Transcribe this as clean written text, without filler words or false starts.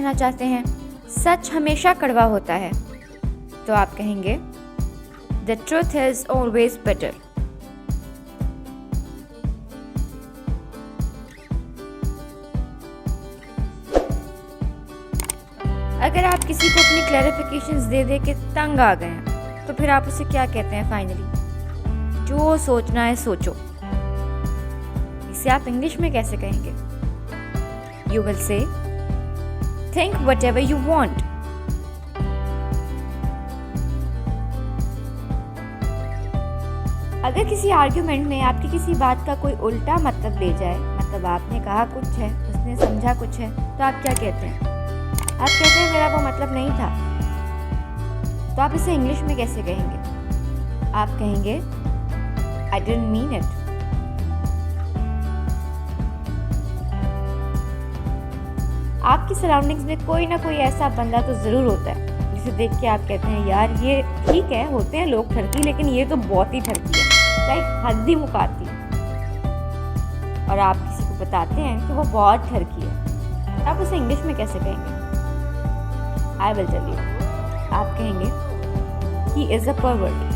कहना चाहते हैं सच हमेशा कड़वा होता है, तो आप कहेंगे the truth is always better. अगर आप किसी को अपनी क्लैरिफिकेशंस दे दे के तंग आ गए हैं तो फिर आप उसे क्या कहते हैं फाइनली? जो सोचना है सोचो। इसे आप इंग्लिश में कैसे कहेंगे? You will say think whatever you want. अगर किसी आर्ग्यूमेंट में आपकी किसी बात का कोई उल्टा मतलब ले जाए, मतलब आपने कहा कुछ है, उसने समझा कुछ है, तो आप क्या कहते हैं? आप कहते हैं मेरा वो मतलब नहीं था। तो आप इसे इंग्लिश में कैसे कहेंगे? आप कहेंगे आई डिडंट मीन इट। आपकी सराउंडिंग्स में कोई ना कोई ऐसा बंदा तो ज़रूर होता है जिसे देख के आप कहते हैं यार ये ठीक है, होते हैं लोग ठरकी, लेकिन ये तो बहुत ही ठरकी है, लाइक हद ही मुकाती। और आप किसी को बताते हैं कि वो बहुत ठरकी है, आप उसे इंग्लिश में कैसे कहेंगे? I will tell you. आप कहेंगे ही इज़ अ परवर्ट।